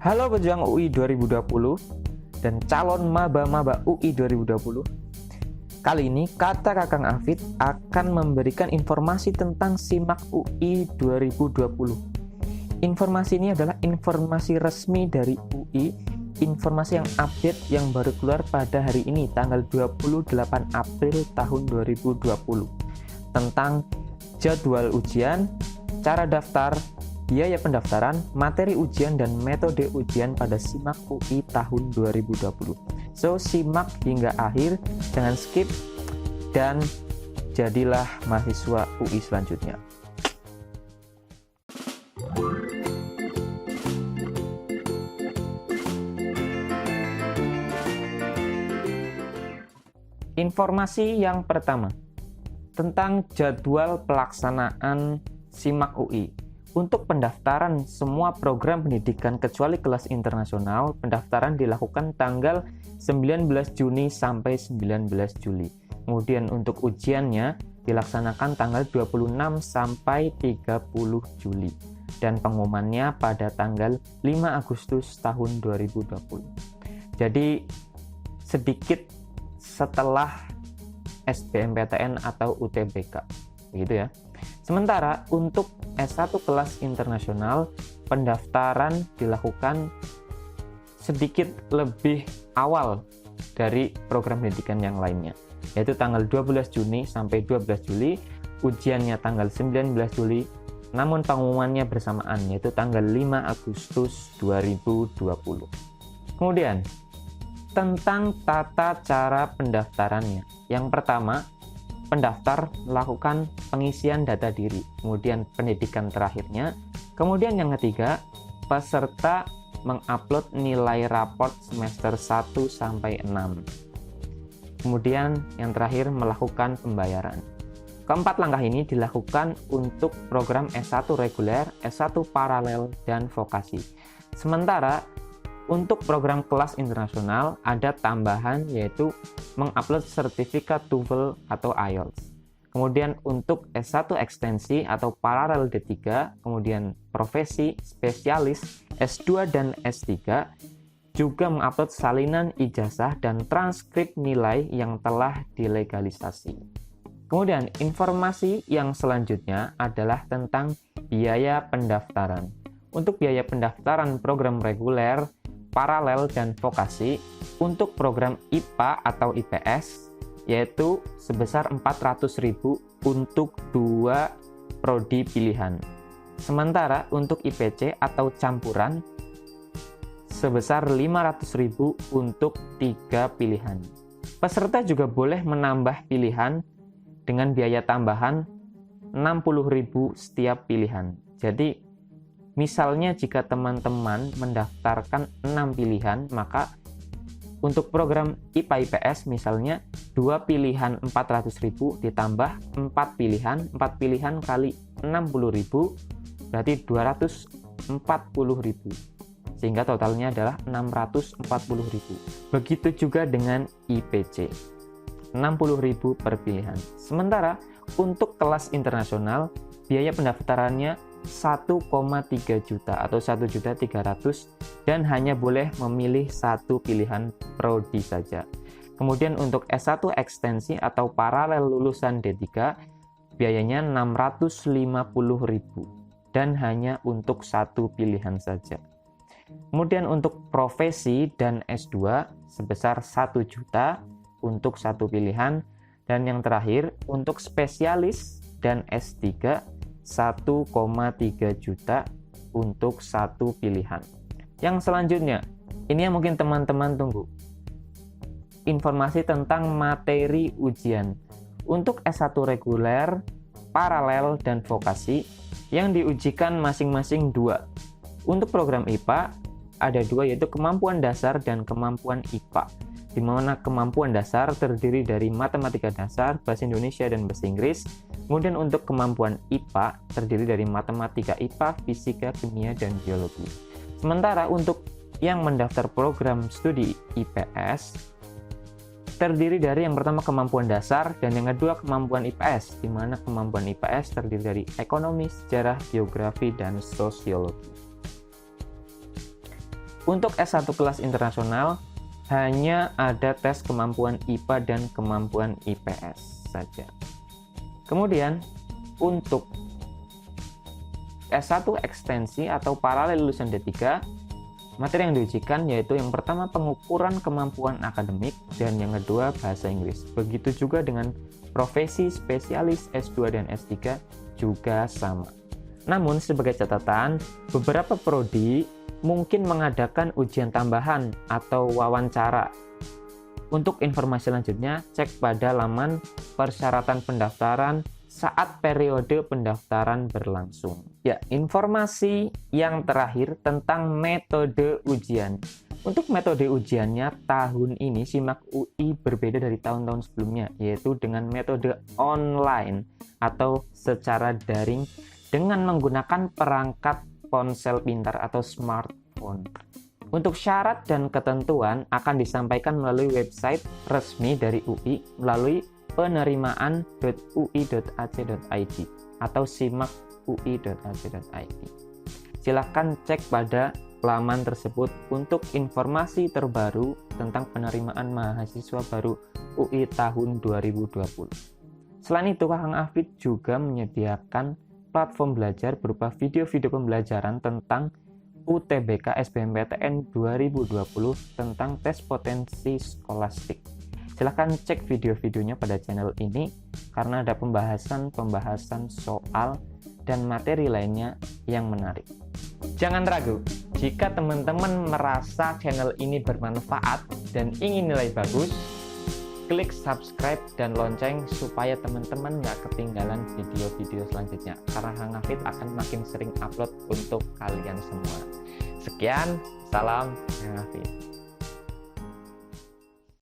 Halo pejuang UI 2020 dan calon maba-maba UI 2020. Kali ini Kata Kakang Afid akan memberikan informasi tentang SIMAK UI 2020. Informasi ini adalah informasi resmi dari UI, informasi yang update yang baru keluar pada hari ini tanggal 28 April tahun 2020 tentang jadwal ujian, cara daftar, biaya pendaftaran, materi ujian, dan metode ujian pada SIMAK UI tahun 2020. So, simak hingga akhir, jangan skip, dan jadilah mahasiswa UI selanjutnya. Informasi yang pertama, tentang jadwal pelaksanaan SIMAK UI. Untuk pendaftaran semua program pendidikan kecuali kelas internasional, pendaftaran dilakukan tanggal 19 Juni sampai 19 Juli. Kemudian untuk ujiannya dilaksanakan tanggal 26 sampai 30 Juli. Dan pengumumannya pada tanggal 5 Agustus tahun 2020. Jadi sedikit setelah SBMPTN atau UTBK. Begitu ya. Sementara untuk S1 kelas internasional, pendaftaran dilakukan sedikit lebih awal dari program pendidikan yang lainnya, yaitu tanggal 12 Juni sampai 12 Juli, ujiannya tanggal 19 Juli, namun pengumumannya bersamaan, yaitu tanggal 5 Agustus 2020. Kemudian, tentang tata cara pendaftarannya. Yang pertama, pendaftar melakukan pengisian data diri, kemudian pendidikan terakhirnya, kemudian yang ketiga, peserta mengupload nilai raport semester 1 sampai 6. Kemudian yang terakhir melakukan pembayaran. Keempat langkah ini dilakukan untuk program S1 reguler, S1 paralel, dan vokasi. Sementara untuk program kelas internasional ada tambahan, yaitu mengupload sertifikat TOEFL atau IELTS. Kemudian untuk S1 ekstensi atau paralel D3, kemudian profesi, spesialis, S2 dan S3 juga mengupload salinan ijazah dan transkrip nilai yang telah dilegalisasi. Kemudian informasi yang selanjutnya adalah tentang biaya pendaftaran. Untuk biaya pendaftaran program reguler, paralel, dan vokasi untuk program IPA atau IPS yaitu sebesar 400.000 untuk 2 prodi pilihan. Sementara untuk IPC atau campuran sebesar 500.000 untuk 3 pilihan. Peserta juga boleh menambah pilihan dengan biaya tambahan 60.000 setiap pilihan. Jadi misalnya jika teman-teman mendaftarkan 6 pilihan, maka untuk program IPA IPS misalnya 2 pilihan 400.000 ditambah 4 pilihan kali 60.000 berarti 240.000. Sehingga totalnya adalah 640.000. Begitu juga dengan IPC. 60.000 per pilihan. Sementara untuk kelas internasional biaya pendaftarannya 1,3 juta atau 1.300.000 dan hanya boleh memilih 1 pilihan prodi saja. Kemudian untuk S1 ekstensi atau paralel lulusan D3 biayanya 650.000 dan hanya untuk 1 pilihan saja. Kemudian untuk profesi dan S2 sebesar 1 juta untuk 1 pilihan, dan yang terakhir untuk spesialis dan S3 1,3 juta untuk 1 pilihan. Yang selanjutnya, ini yang mungkin teman-teman tunggu. Informasi tentang materi ujian. Untuk S1 reguler, paralel, dan vokasi yang diujikan masing-masing 2. Untuk program IPA ada 2, yaitu kemampuan dasar dan kemampuan IPA. Di mana kemampuan dasar terdiri dari matematika dasar, bahasa Indonesia, dan bahasa Inggris. Kemudian untuk kemampuan IPA terdiri dari matematika IPA, fisika, kimia, dan biologi. Sementara untuk yang mendaftar program studi IPS terdiri dari yang pertama kemampuan dasar dan yang kedua kemampuan IPS, di mana kemampuan IPS terdiri dari ekonomi, sejarah, geografi, dan sosiologi. Untuk S1 kelas internasional hanya ada tes kemampuan IPA dan kemampuan IPS saja. Kemudian untuk S1 ekstensi atau paralel lulusan D3, materi yang diujikan yaitu yang pertama pengukuran kemampuan akademik dan yang kedua bahasa Inggris. Begitu juga dengan profesi spesialis S2 dan S3 juga sama. Namun sebagai catatan, beberapa prodi mungkin mengadakan ujian tambahan atau wawancara. Untuk informasi selanjutnya, cek pada laman persyaratan pendaftaran saat periode pendaftaran berlangsung. Ya, informasi yang terakhir tentang metode ujian. Untuk metode ujiannya tahun ini SIMAK UI berbeda dari tahun-tahun sebelumnya, yaitu dengan metode online atau secara daring dengan menggunakan perangkat ponsel pintar atau smartphone. Untuk syarat dan ketentuan akan disampaikan melalui website resmi dari UI melalui penerimaan.ui.ac.id atau simakui.ac.id. Silakan cek pada laman tersebut untuk informasi terbaru tentang penerimaan mahasiswa baru UI tahun 2020. Selain itu, Kang Afid juga menyediakan platform belajar berupa video-video pembelajaran tentang UTBK SBMPTN 2020 tentang tes potensi skolastik. Silahkan cek video-videonya pada channel ini karena ada pembahasan soal dan materi lainnya yang menarik. Jangan ragu, jika teman-teman merasa channel ini bermanfaat dan ingin nilai bagus, klik subscribe dan lonceng supaya teman-teman nggak ketinggalan video-video selanjutnya, karena Kang Afid akan makin sering upload untuk kalian semua. Sekian, salam Kang Afid.